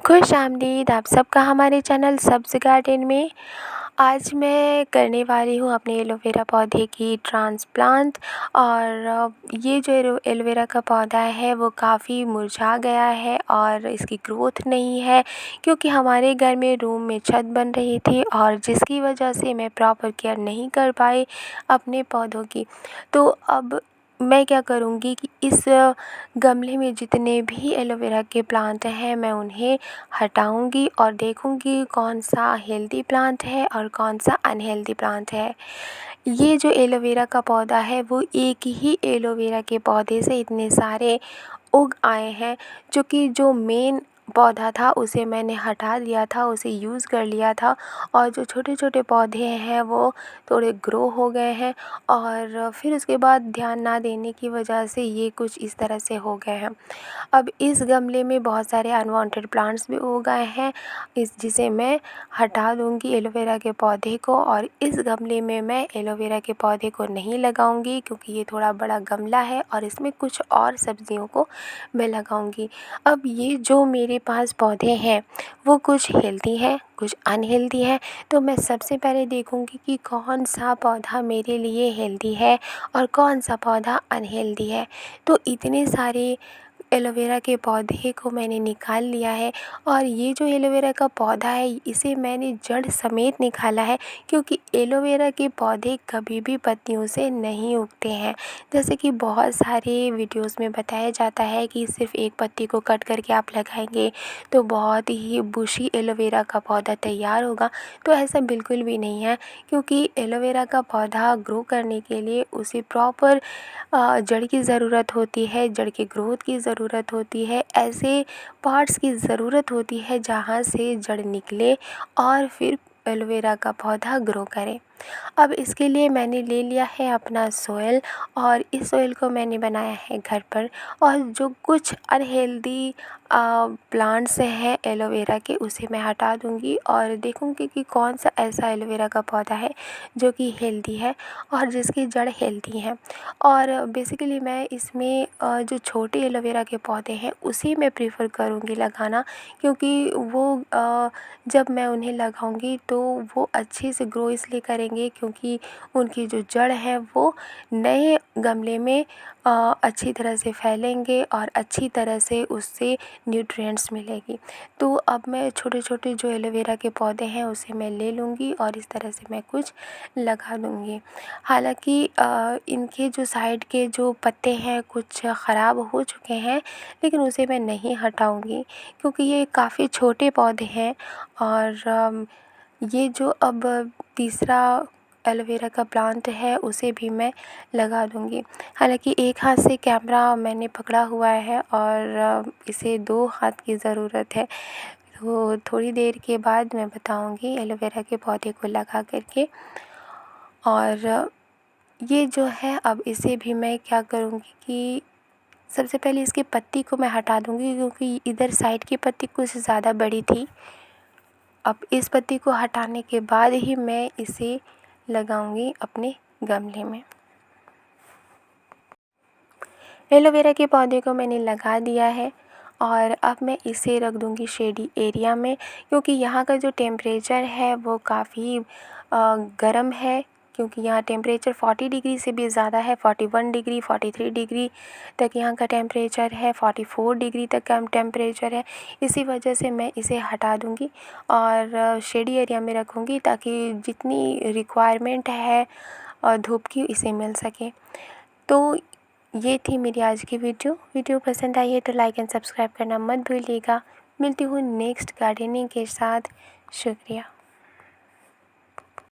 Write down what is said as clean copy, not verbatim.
खुशामदीद आप सबका हमारे चैनल सब्ज़ गार्डन में। आज मैं करने वाली हूँ अपने एलोवेरा पौधे की ट्रांसप्लांट। और ये जो एलोवेरा का पौधा है वो काफ़ी मुरझा गया है और इसकी ग्रोथ नहीं है, क्योंकि हमारे घर में रूम में छत बन रही थी और जिसकी वजह से मैं प्रॉपर केयर नहीं कर पाई अपने पौधों की। तो अब मैं क्या करूँगी कि इस गमले में जितने भी एलोवेरा के प्लांट हैं मैं उन्हें हटाऊँगी और देखूँगी कौन सा हेल्दी प्लांट है और कौन सा अनहेल्दी प्लांट है। ये जो एलोवेरा का पौधा है वो एक ही एलोवेरा के पौधे से इतने सारे उग आए हैं, जो कि जो मेन पौधा था उसे मैंने हटा दिया था, उसे यूज़ कर लिया था और जो छोटे छोटे पौधे हैं वो थोड़े ग्रो हो गए हैं और फिर उसके बाद ध्यान ना देने की वजह से ये कुछ इस तरह से हो गए हैं। अब इस गमले में बहुत सारे अनवांटेड प्लांट्स भी उग आए हैं जिसे मैं हटा दूँगी एलोवेरा के पौधे को, और इस गमले में मैं एलोवेरा के पौधे को नहीं लगाऊंगी क्योंकि ये थोड़ा बड़ा गमला है और इसमें कुछ और सब्जियों को मैं लगाऊंगी। अब ये जो मेरे पास पौधे हैं वो कुछ हेल्दी हैं कुछ अनहेल्दी है, तो मैं सबसे पहले देखूंगी कि कौन सा पौधा मेरे लिए हेल्दी है और कौन सा पौधा अनहेल्दी है। तो इतने सारे एलोवेरा के पौधे को मैंने निकाल लिया है और ये जो एलोवेरा का पौधा है इसे मैंने जड़ समेत निकाला है, क्योंकि एलोवेरा के पौधे कभी भी पत्तियों से नहीं उगते हैं। जैसे कि बहुत सारे वीडियोस में बताया जाता है कि सिर्फ एक पत्ती को कट करके आप लगाएंगे तो बहुत ही बुशी एलोवेरा का पौधा तैयार होगा। तो ऐसा बिल्कुल भी नहीं है, क्योंकि एलोवेरा का पौधा ग्रो करने के लिए उसे प्रॉपर जड़ की ज़रूरत होती है, जड़ की ग्रोथ की ज़रूरत होती है, ऐसे पार्ट्स की ज़रूरत होती है जहाँ से जड़ निकले और फिर एलोवेरा का पौधा ग्रो करे। अब इसके लिए मैंने ले लिया है अपना सोयल और इस सोयल को मैंने बनाया है घर पर, और जो कुछ अनहेल्दी प्लांट्स हैं एलोवेरा के उसे मैं हटा दूँगी और देखूँगी कि कौन सा ऐसा एलोवेरा का पौधा है जो कि हेल्दी है और जिसकी जड़ हेल्दी हैं। और बेसिकली मैं इसमें जो छोटे एलोवेरा के पौधे हैं उसी में प्रेफर करूँगी लगाना, क्योंकि वो जब मैं उन्हें लगाऊंगी तो वो अच्छे से ग्रो इसलिए करेंगे क्योंकि उनकी जो जड़ है वो नए गमले में अच्छी तरह से फैलेंगे और अच्छी तरह से उससे न्यूट्रिएंट्स मिलेगी। तो अब मैं छोटे छोटे जो एलोवेरा के पौधे हैं उसे मैं ले लूँगी और इस तरह से मैं कुछ लगा दूँगी। हालांकि इनके जो साइड के जो पत्ते हैं कुछ ख़राब हो चुके हैं, लेकिन उसे मैं नहीं हटाऊँगी क्योंकि ये काफ़ी छोटे पौधे हैं। और ये जो अब तीसरा एलोवेरा का प्लांट है उसे भी मैं लगा दूँगी। हालांकि एक हाथ से कैमरा मैंने पकड़ा हुआ है और इसे दो हाथ की ज़रूरत है, तो थोड़ी देर के बाद मैं बताऊँगी एलोवेरा के पौधे को लगा करके। और ये जो है अब इसे भी मैं क्या करूँगी कि सबसे पहले इसकी पत्ती को मैं हटा दूँगी, क्योंकि इधर साइड की पत्ती कुछ ज़्यादा बड़ी थी। अब इस पत्ती को हटाने के बाद ही मैं इसे लगाऊंगी अपने गमले में। एलोवेरा के पौधे को मैंने लगा दिया है और अब मैं इसे रख दूंगी शेडी एरिया में, क्योंकि यहाँ का जो टेम्परेचर है वो काफ़ी गर्म है, क्योंकि यहाँ टेम्परेचर 40 डिग्री से भी ज़्यादा है, 41 डिग्री 43 डिग्री तक यहाँ का टेम्परेचर है, 44 डिग्री तक का टेम्परेचर है। इसी वजह से मैं इसे हटा दूँगी और शेडी एरिया में रखूँगी ताकि जितनी रिक्वायरमेंट है धूप की इसे मिल सके। तो ये थी मेरी आज की वीडियो पसंद आई है तो लाइक एंड सब्सक्राइब करना मत भूलिएगा। मिलती हूँ नेक्स्ट गार्डनिंग के साथ। शुक्रिया।